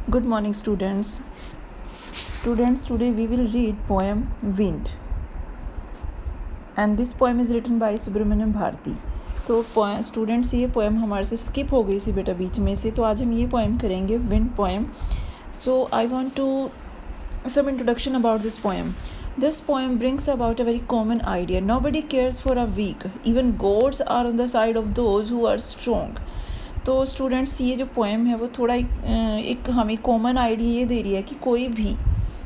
Good morning, students. Today we will read poem Wind, and this poem is written by Subramaniam Bharti. तो students ये poem हमारे से skip हो गई थी बेटा बीच में से, तो आज हम ये पोएम करेंगे, wind poem. So I want to some introduction about this poem. This poem brings about a very common idea. Nobody cares for a weak. Even gods are on the side of those who are strong. तो students ये जो poem है वो थोड़ा एक हमें common idea ये दे रही है कि कोई भी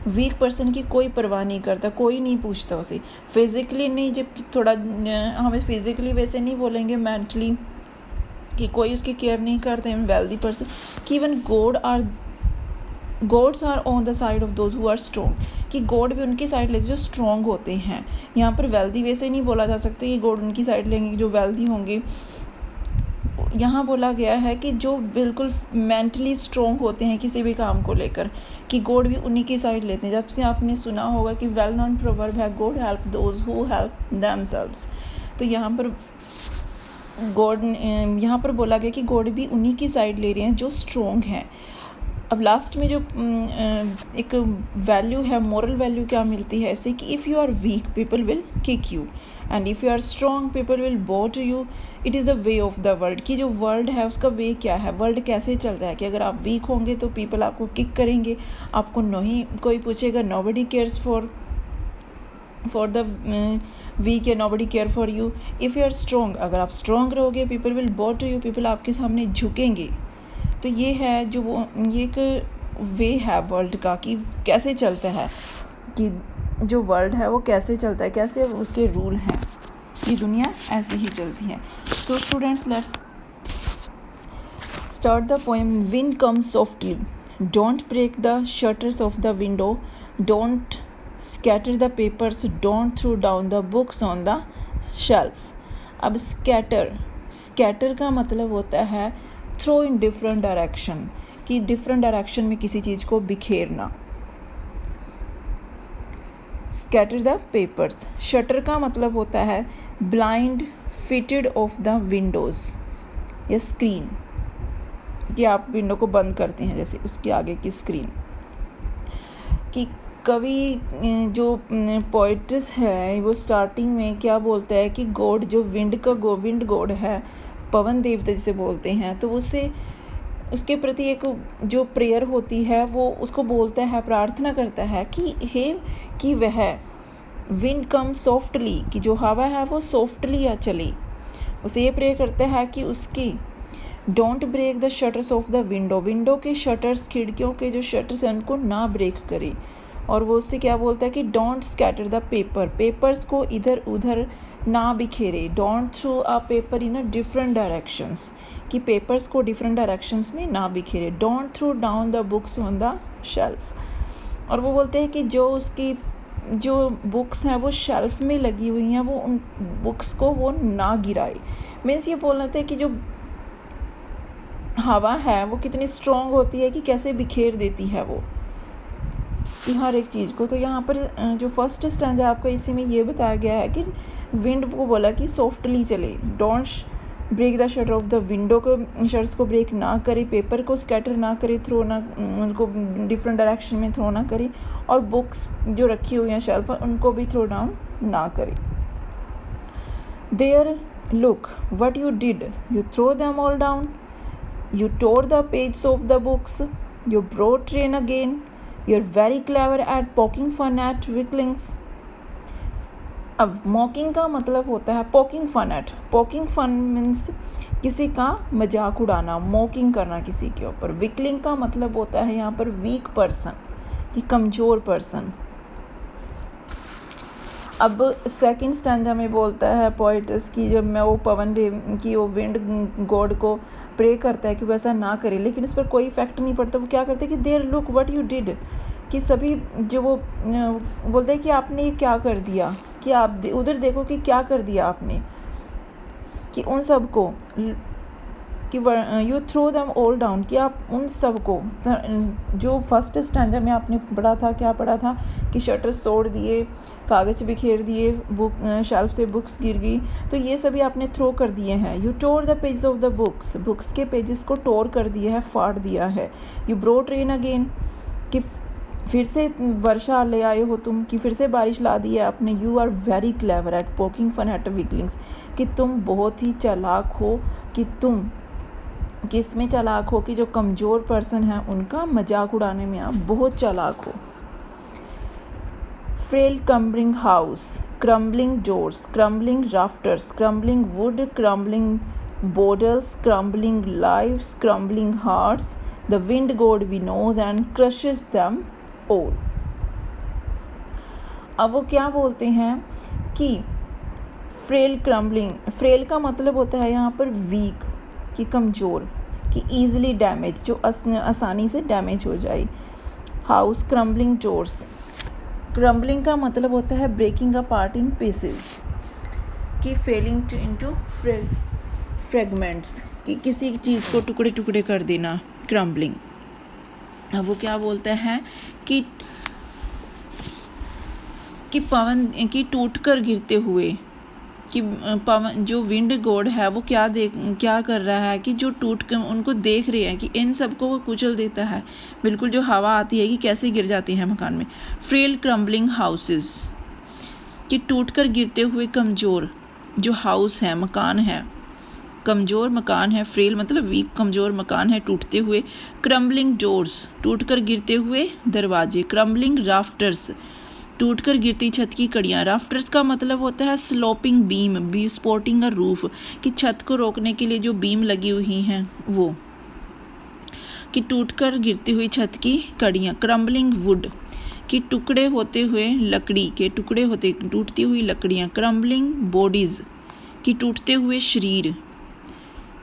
वीक पर्सन की कोई परवाह नहीं करता, कोई नहीं पूछता उसे. फिज़िकली नहीं, जब थोड़ा हमें फिज़िकली वैसे नहीं बोलेंगे, मेंटली कि कोई उसकी केयर नहीं करते. वेल्दी पर्सन कि even gods are on the side of those who are strong, कि गॉड भी उनकी साइड लेते जो स्ट्रॉन्ग होते हैं. यहाँ पर वेल्दी वैसे नहीं बोला जा सकता कि गॉड उनकी साइड लेंगे जो वेल्दी होंगे. यहाँ बोला गया है कि जो बिल्कुल मेंटली स्ट्रॉन्ग होते हैं किसी भी काम को लेकर, कि गॉड भी उन्हीं की साइड लेते हैं. जब से आपने सुना होगा कि वेल नोन प्रोवर्ब है, God help those who help themselves. तो यहाँ पर बोला गया कि गॉड भी उन्हीं की साइड ले रहे हैं जो स्ट्रॉन्ग हैं. अब लास्ट में जो एक वैल्यू है, मोरल वैल्यू क्या मिलती है ऐसे कि if you are weak people will kick you, and if you are strong people will bow to you. It is the way of the world, कि जो वर्ल्ड है उसका वे क्या है, वर्ल्ड कैसे चल रहा है, कि अगर आप वीक होंगे तो पीपल आपको किक करेंगे, आपको नहीं कोई पूछेगा. Nobody cares for the weak, या nobody care for you. If you are strong, अगर आप स्ट्रॉन्ग रहोगे people will bow to you, people आपके सामने झुकेंगे. तो ये है ये एक वे है वर्ल्ड का कि कैसे चलता है, कि जो वर्ल्ड है वो कैसे चलता है, कैसे उसके रूल हैं. ये दुनिया ऐसे ही चलती है. तो students let's start the poem. Wind comes softly, don't break the shutters of the window, don't scatter the papers, don't throw down the books on the shelf. अब स्कैटर का मतलब होता है थ्रो इन डिफरेंट डायरेक्शन, कि different direction में किसी चीज़ को बिखेरना. Scatter the papers. शटर का मतलब होता है blind fitted of the windows या स्क्रीन, कि आप विंडो को बंद करते हैं जैसे उसके आगे की स्क्रीन. कि कवि जो पोइट्स है वो स्टार्टिंग में क्या बोलता है कि गॉड जो विंड गॉड है, पवन देवता जिसे बोलते हैं, तो उसके प्रति एक जो प्रेयर होती है वो उसको बोलता है, प्रार्थना करता है कि वह विंड कम सॉफ्टली, कि जो हवा है वो सॉफ्टली चले. उसे ये प्रेयर करता है कि उसकी don't break the shutters of the window के शटर्स, खिड़कियों के जो शटर्स हैं उनको ना ब्रेक करे. और वो उससे क्या बोलता है कि डोंट स्कैटर द पेपर्स को इधर उधर ना बिखेरे. Don't throw a paper in a different directions, कि पेपर्स को डिफरेंट डायरेक्शंस में ना बिखेरे. Don't throw down the books on the shelf. और वो बोलते हैं कि जो बुक्स हैं वो शेल्फ में लगी हुई हैं, वो उन बुक्स को वो ना गिराए. मीन्स ये बोलना था कि जो हवा है वो कितनी स्ट्रॉन्ग होती है, कि कैसे बिखेर देती है वो हर एक चीज़ को. तो यहाँ पर जो फर्स्ट स्टैंजा आपको इसी में ये बताया गया है कि विंड को बोला कि सॉफ्टली चले, don't break the shutter of the window को शटर्स को ब्रेक ना करे, पेपर को स्कैटर ना करे, थ्रो ना उनको डिफरेंट डायरेक्शन में थ्रो ना करे, और बुक्स जो रखी हुई हैं शेल्फ पर उनको भी थ्रो डाउन ना करे. There look what you did, you throw them all down, you tore the pages of the books, you brought rain again, you're very clever at poking fun at weaklings. अब मॉकिंग का मतलब होता है poking fun means किसी का मजाक उड़ाना, मॉकिंग करना किसी के ऊपर. वीकलिंग का मतलब होता है यहाँ पर वीक पर्सन, कि कमज़ोर पर्सन. अब सेकंड स्टैंजा में बोलता है पोइट्स की, जब मैं वो पवन देव की वो विंड गॉड को प्रे करता है कि वैसा ना करे, लेकिन उस पर कोई इफेक्ट नहीं पड़ता. वो क्या करते हैं कि there look what you did, कि सभी जो वो बोलते हैं कि आपने ये क्या कर दिया, कि आप उधर देखो कि क्या कर दिया आपने. कि उन सब को कि you throw them all down, कि आप उन सब को, जो फर्स्ट स्टैंडर्ड में आपने पढ़ा था, क्या पढ़ा था कि शटर्स तोड़ दिए, कागज़ बिखेर दिए, बुक शेल्फ से बुक्स गिर गई, तो ये सभी आपने थ्रो कर दिए हैं। You tore the page of the books, books के पेजेस को टोर कर दिया है, फाड़ दिया है। यू ब्रोट रेन अगेन, कि फिर से वर्षा ले आए हो तुम, कि फिर से बारिश ला दी है आपने। You are very clever at poking fun at weaklings, कि तुम बहुत ही चालाक हो, कि तुम किस में चालाक हो, कि जो कमज़ोर पर्सन है उनका मजाक उड़ाने में आप बहुत चालाक हो। Frail crumbling house, crumbling doors, crumbling rafters, crumbling wood, crumbling bolts, crumbling lives, crumbling hearts, the wind god winnows and crushes them all. अब वो क्या बोलते हैं कि फ्रेल क्रम्बलिंग, फ्रेल का मतलब होता है यहाँ पर वीक, कि कमज़ोर, कि ईज़िली डैमेज, जो आसानी से डैमेज हो जाए। हाउस, क्रम्बलिंग डोर्स, क्रम्बलिंग का मतलब होता है breaking apart in pieces, कि फेलिंग इनटू फ्रेगमेंट्स, कि किसी चीज़ को टुकड़े टुकड़े कर देना, क्रम्बलिंग। अब वो क्या बोलते हैं कि पवन, कि टूट कर गिरते हुए, कि पवन, जो विंड गॉड है वो क्या कर रहा है, कि जो टूट कर उनको देख रहे हैं कि इन सबको वो कुचल देता है, बिल्कुल जो हवा आती है कि कैसे गिर जाती है मकान में। फ्रेल क्रम्बलिंग हाउसेस, कि टूट कर गिरते हुए कमज़ोर जो हाउस है, मकान है, कमज़ोर मकान है। फ्रेल मतलब वीक, कमज़ोर मकान है, टूटते हुए। क्रम्बलिंग डोर्स, टूट कर गिरते हुए दरवाजे। क्रम्बलिंग राफ्टर्स, टूट कर गिरती छत की कड़ियाँ। राफ्टर्स का मतलब होता है sloping beam, supporting a roof, कि छत को रोकने के लिए जो बीम लगी हुई हैं वो, कि टूट कर गिरती हुई छत की कड़ियाँ। क्रम्बलिंग वुड, कि टुकड़े होते हुए लकड़ी के टुकड़े होते, टूटती हुई लकड़ियाँ। क्रम्बलिंग बॉडीज़, कि टूटते हुए शरीर।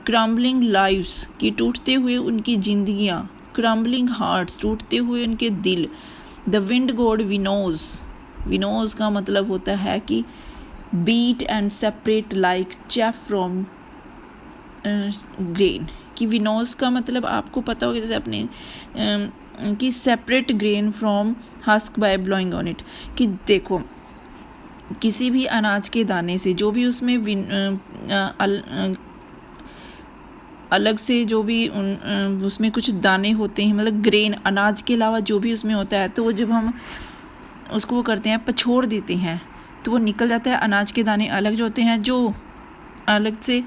क्रम्बलिंग लाइव्स, कि टूटते हुए उनकी जिंदगियाँ। क्रम्बलिंग हार्ट्स, टूटते हुए उनके दिल। The wind god winnows, winnows का मतलब होता है कि beat and separate like chaff from grain, कि विनोज का मतलब आपको पता होगा जैसे अपने कि separate grain from husk by blowing on it, कि देखो किसी भी अनाज के दाने से जो भी उसमें अलग से जो भी उसमें कुछ दाने होते हैं, मतलब ग्रेन, अनाज के अलावा जो भी उसमें होता है, तो वो जब हम उसको वो करते हैं, पछोड़ देते हैं, तो वो निकल जाता है। अनाज के दाने अलग जो होते हैं, जो अलग से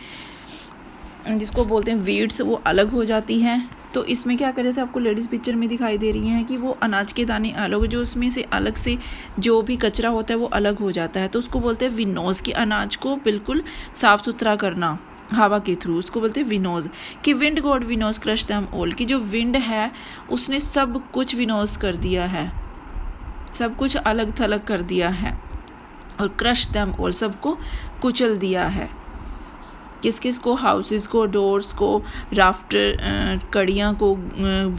जिसको बोलते हैं वीड्स, वो अलग हो जाती हैं। तो इसमें क्या करें, जैसे आपको लेडीज़ पिक्चर में दिखाई दे रही हैं कि वो अनाज के दाने अलग, जो उसमें से अलग से जो भी कचरा होता है वो अलग हो जाता है, तो उसको बोलते हैं विनोज, कि अनाज को बिल्कुल साफ़ सुथरा करना हवा के थ्रू, उसको बोलते हैं विनोज। कि wind god winnows crush them all, कि जो विंड है उसने सब कुछ विनोज कर दिया है, सब कुछ अलग थलग कर दिया है, और क्रश देम ऑल, सबको कुचल दिया है। किस किस को, हाउसेस को, डोर्स को, राफ्टर कड़ियाँ को,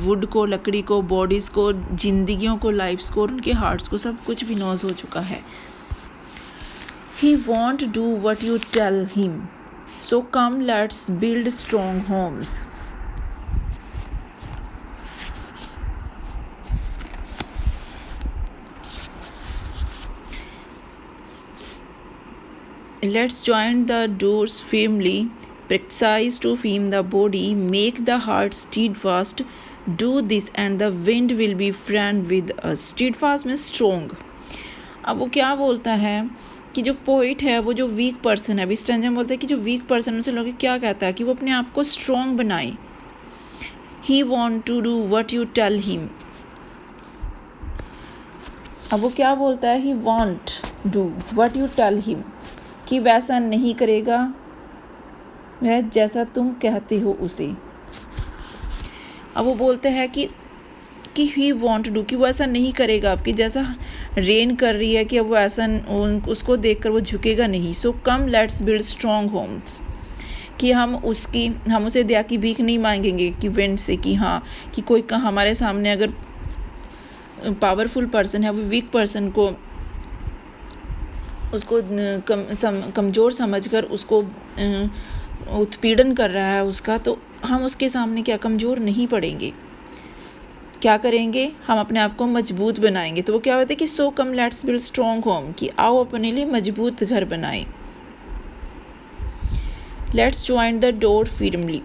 वुड को, लकड़ी को, बॉडीज़ को, जिंदगियों को, लाइफ्स को, उनके हार्ट्स को, सब कुछ विनोज हो चुका है। He won't do what you tell him, so come let's build strong homes. Let's join the doors firmly, precise to firm the body, make the heart steadfast, do this and the wind will be friend with us. Steadfast means strong. अब वो क्या बोलता है कि जो poet है, वो जो वीक पर्सन है, अभी स्टैंजा बोलता है कि जो वीक पर्सन उनसे लोग क्या कहता है कि वो अपने आप को स्ट्रॉन्ग बनाए। He won't to do what you tell him, अब वो क्या बोलता है, he won't do what you tell him, कि वैसा नहीं करेगा वह जैसा तुम कहते हो उसे। अब वो बोलते हैं कि ही वॉन्ट डू, कि वो ऐसा नहीं करेगा आपकी जैसा रेन कर रही है, कि अब वो ऐसा उसको देखकर वो झुकेगा नहीं। So come let's build strong homes, कि हम उसे दया की भीख नहीं मांगेंगे कि विंड से, कि हाँ कि कोई हमारे सामने अगर पावरफुल पर्सन है, वो वीक पर्सन को उसको कमज़ोर समझकर उसको उत्पीड़न कर रहा है उसका, तो हम उसके सामने क्या कमज़ोर नहीं पड़ेंगे, क्या करेंगे, हम अपने आप को मजबूत बनाएंगे। तो वो क्या होता है कि so come let's build strong home, कि आओ अपने लिए मजबूत घर बनाएं। Let's join the door firmly,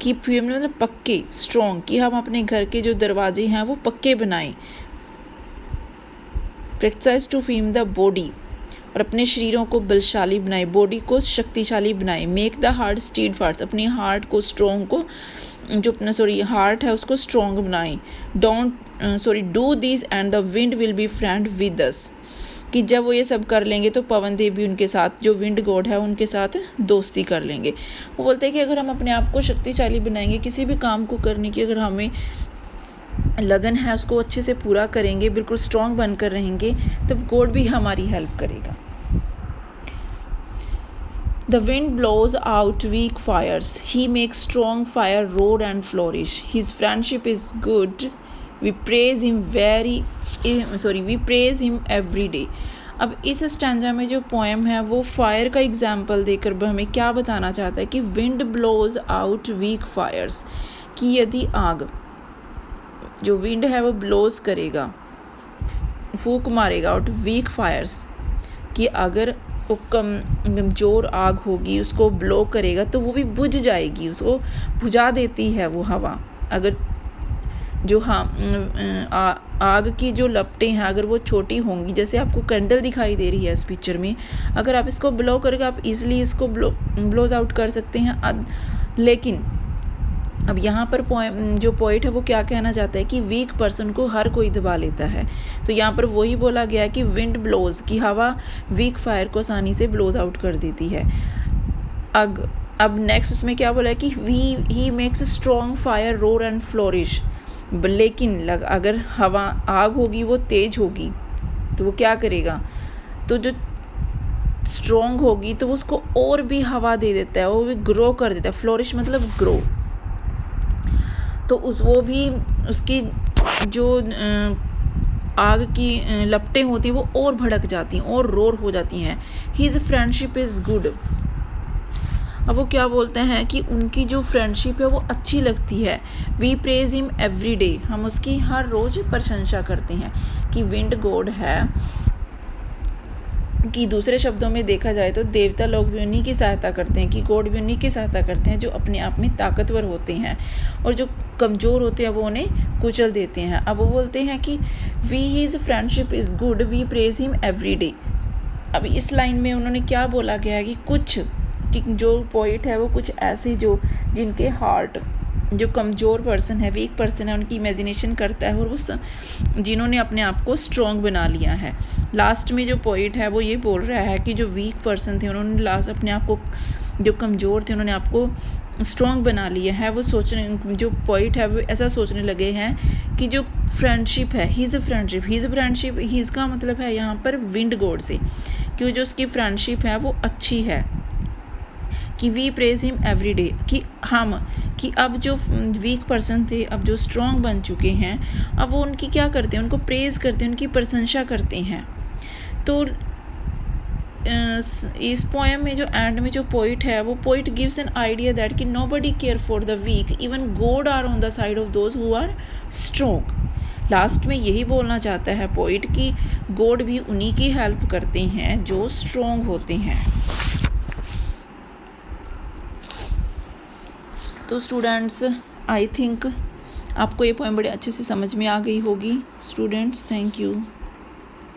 कि फर्मली मतलब पक्के, स्ट्रॉन्ग, कि हम अपने घर के जो दरवाजे हैं वो पक्के बनाएं। प्रैक्टिस टू फीम द बॉडी, और अपने शरीरों को बलशाली बनाए, बॉडी को शक्तिशाली बनाए। Make the heart stead fast, अपनी हार्ट को स्ट्रॉन्ग को जो अपना हार्ट है उसको स्ट्रॉन्ग बनाएं। Do this and the wind will be friend with us, कि जब वो ये सब कर लेंगे तो पवन देव भी उनके साथ, जो विंड गॉड है उनके साथ दोस्ती कर लेंगे। वो बोलते हैं कि अगर हम अपने आप को शक्तिशाली बनाएंगे, किसी भी काम को करने की अगर हमें लगन है उसको अच्छे से पूरा करेंगे, बिल्कुल स्ट्रॉन्ग बनकर रहेंगे, तब गॉड भी हमारी हेल्प करेगा। The wind blows out weak fires. He makes strong fire roar and flourish. His friendship is good. We praise him every day. अब इस स्टैंजा में जो पोएम है वो फायर का एग्जाम्पल देकर हमें क्या बताना चाहता है कि wind blows out weak fires, कि यदि आग, जो विंड है वो ब्लोज करेगा, फूक मारेगा आउट वीक फायर्स, कि अगर वो कमज़ोर आग होगी उसको ब्लो करेगा तो वो भी बुझ जाएगी, उसको बुझा देती है वो हवा। अगर जो आग की जो लपटें हैं अगर वो छोटी होंगी, जैसे आपको कैंडल दिखाई दे रही है इस पिक्चर में, अगर आप इसको ब्लो करके आप इजीली इसको ब्लोज आउट कर सकते हैं। लेकिन अब यहाँ पर जो पोइट है वो क्या कहना चाहता है कि वीक पर्सन को हर कोई दबा लेता है। तो यहाँ पर वही बोला गया है कि विंड ब्लोज, की हवा वीक फायर को आसानी से ब्लोज आउट कर देती है। अब नेक्स्ट उसमें क्या बोला है कि he makes strong fire roar and flourish, लेकिन अगर हवा आग होगी वो तेज होगी तो वो क्या करेगा, तो जो स्ट्रॉन्ग होगी तो वो उसको और भी हवा दे देता है, वो भी ग्रो कर देता है। फ्लोरिश मतलब ग्रो, तो वो भी उसकी जो आग की लपटें होती हैं वो और भड़क जाती हैं और रोर हो जाती हैं। हिज फ्रेंडशिप इज़ गुड, अब वो क्या बोलते हैं कि उनकी जो फ्रेंडशिप है वो अच्छी लगती है। We praise him every day, हम उसकी हर रोज़ प्रशंसा करते हैं। कि विंड गॉड है, कि दूसरे शब्दों में देखा जाए तो देवता लोग भी उन्हीं की सहायता करते हैं, कि गॉड भी उन्हीं की सहायता करते हैं जो अपने आप में ताकतवर होते हैं, और जो कमज़ोर होते हैं वो उन्हें कुचल देते हैं। अब वो बोलते हैं कि we his friendship is good, we praise him every day. अब इस लाइन में उन्होंने क्या बोला गया है कि जो पोइट है वो कुछ ऐसे जो जिनके हार्ट, जो कमज़ोर पर्सन है, वीक पर्सन है, उनकी इमेजिनेशन करता है और वो जिन्होंने अपने आप को स्ट्रॉन्ग बना लिया है। लास्ट में जो पोइट है वो ये बोल रहा है कि जो वीक पर्सन थे उन्होंने लास्ट अपने आप को, जो कमज़ोर थे उन्होंने आपको स्ट्रॉन्ग बना लिया है। वो जो पोइट है वो ऐसा सोचने लगे हैं कि जो फ्रेंडशिप है, हीज़ फ्रेंडशिप हीज़ का मतलब है यहाँ पर विंड गॉड से, कि जो उसकी फ्रेंडशिप है वो अच्छी है। कि we praise him every day, कि अब जो वीक पर्सन थे अब जो स्ट्रॉन्ग बन चुके हैं, अब वो उनकी क्या करते हैं, उनको प्रेज करते हैं, उनकी प्रशंसा करते हैं। तो इस पोएम में जो एंड में जो पोइट है वो poet gives an idea that कि nobody care for the weak, even god are on the side of those who are strong. Last में यही बोलना चाहता है पोइट कि गॉड भी उन्हीं की हेल्प करते हैं जो स्ट्रॉन्ग होते हैं। तो स्टूडेंट्स, आई थिंक आपको ये पोएम बड़े अच्छे से समझ में आ गई होगी। Students, thank you.